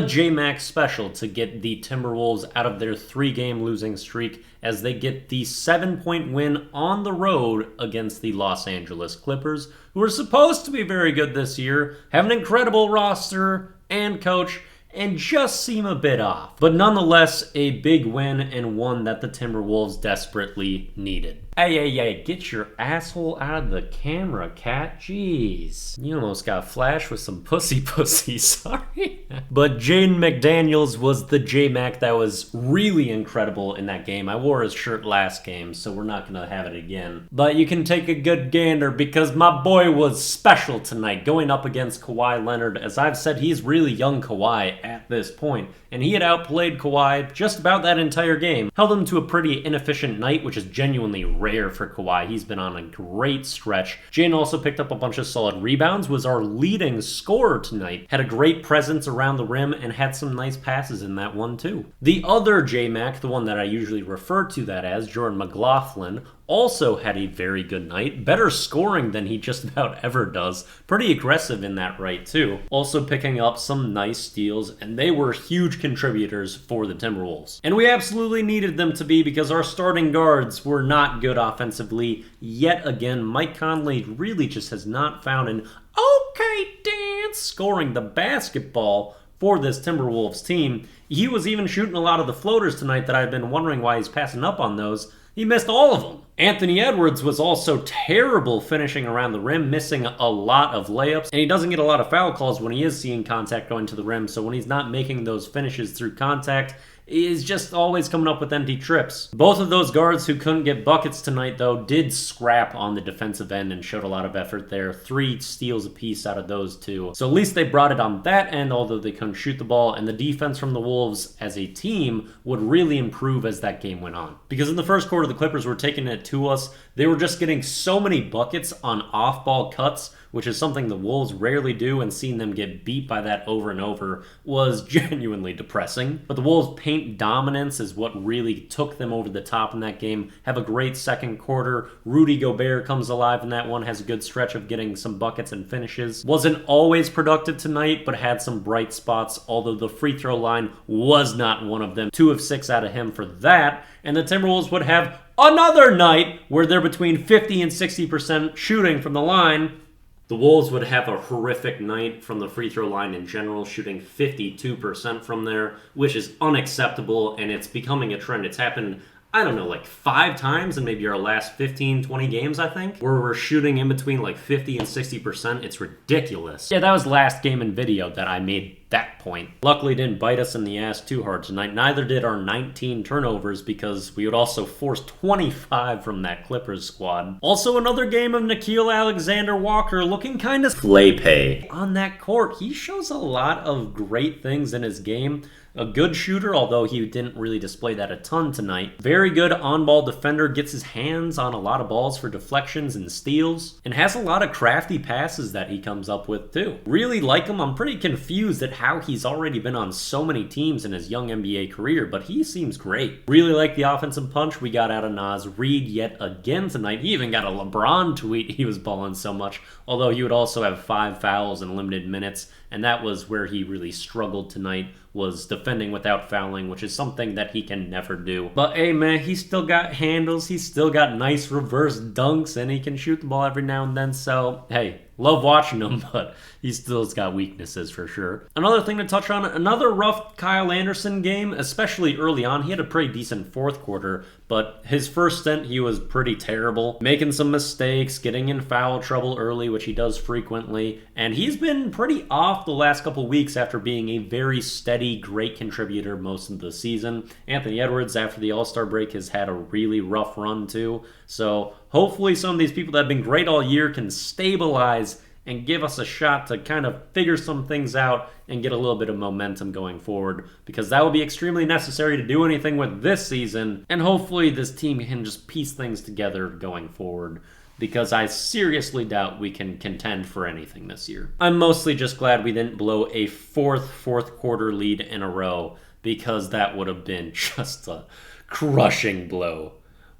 a JMac special to get the Timberwolves out of their 3-game losing streak as they get the 7-point win on the road against the Los Angeles Clippers, who are supposed to be very good this year, have an incredible roster and coach, and just seem a bit off. But nonetheless, a big win and one that the Timberwolves desperately needed. Hey, get your asshole out of the camera, cat. Jeez. You almost got flashed with some pussy, sorry. But Jaden McDaniels was the JMac that was really incredible in that game. I wore his shirt last game, so we're not gonna have it again. But you can take a good gander because my boy was special tonight going up against Kawhi Leonard. As I've said, he's really young Kawhi at this point, and he had outplayed Kawhi just about that entire game. Held him to a pretty inefficient night, which is genuinely rare for Kawhi. He's been on a great stretch. Jaden also picked up a bunch of solid rebounds, was our leading scorer tonight, had a great presence around the rim, and had some nice passes in that one too. The other JMac, the one that I usually refer to that as, Jordan McLaughlin, also had a very good night. Better scoring than he just about ever does. Pretty aggressive in that right too. Also picking up some nice steals, and they were huge contributors for the Timberwolves. And we absolutely needed them to be because our starting guards were not good offensively. Yet again, Mike Conley really just has not found an okay dance scoring the basketball for this Timberwolves team. He was even shooting a lot of the floaters tonight that I've been wondering why he's passing up on those. He missed all of them. Anthony Edwards was also terrible finishing around the rim, missing a lot of layups, and he doesn't get a lot of foul calls when he is seeing contact going to the rim, so when he's not making those finishes through contact, is just always coming up with empty trips. Both of those guards who couldn't get buckets tonight, though, did scrap on the defensive end and showed a lot of effort there. 3 steals apiece out of those 2. So at least they brought it on that end, although they couldn't shoot the ball, and the defense from the Wolves as a team would really improve as that game went on. Because in the first quarter, the Clippers were taking it to us. They were just getting so many buckets on off-ball cuts, which is something the Wolves rarely do, and seeing them get beat by that over and over was genuinely depressing. But the Wolves' paint dominance is what really took them over the top in that game. Have a great second quarter. Rudy Gobert comes alive in that one, has a good stretch of getting some buckets and finishes. Wasn't always productive tonight, but had some bright spots, although the free throw line was not one of them. 2 of 6 out of him for that, and the Timberwolves would have another night where they're between 50 and 60% shooting from the line. The Wolves would have a horrific night from the free throw line in general, shooting 52% from there, which is unacceptable, and it's becoming a trend. It's happened, I don't know, like 5 times in maybe our last 15, 20 games, I think, where we're shooting in between like 50 and 60%. It's ridiculous. Yeah, that was last game in video that I made that point. Luckily didn't bite us in the ass too hard tonight. Neither did our 19 turnovers because we would also force 25 from that Clippers squad. Also another game of Nickeil Alexander-Walker looking kind of play on that court. He shows a lot of great things in his game. A good shooter, although he didn't really display that a ton tonight. Very good on-ball defender, gets his hands on a lot of balls for deflections and steals, and has a lot of crafty passes that he comes up with too. Really like him. I'm pretty confused at how he's already been on so many teams in his young NBA career, but he seems great. Really like the offensive punch we got out of Naz Reid yet again tonight. He even got a LeBron tweet. He was balling so much, although he would also have 5 fouls in limited minutes, and that was where he really struggled tonight, was defending without fouling, which is something that he can never do. But hey man, he's still got handles, he's still got nice reverse dunks, and he can shoot the ball every now and then, so hey, love watching him, but he still's got weaknesses for sure. Another thing to touch on, another rough Kyle Anderson game, especially early on. He had a pretty decent fourth quarter, but his first stint, he was pretty terrible. Making some mistakes, getting in foul trouble early, which he does frequently, and he's been pretty off the last couple weeks after being a very steady, great contributor most of the season. Anthony Edwards, after the All-Star break, has had a really rough run too, so hopefully some of these people that have been great all year can stabilize and give us a shot to kind of figure some things out and get a little bit of momentum going forward, because that will be extremely necessary to do anything with this season, and hopefully this team can just piece things together going forward, because I seriously doubt we can contend for anything this year. I'm mostly just glad we didn't blow a fourth quarter lead in a row, because that would have been just a crushing blow.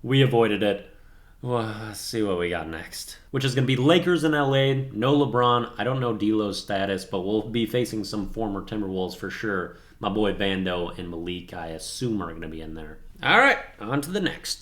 We avoided it. Well, let's see what we got next. Which is going to be Lakers in LA. No LeBron. I don't know D'Lo's status, but we'll be facing some former Timberwolves for sure. My boy Bando and Malik, I assume, are going to be in there. All right, on to the next.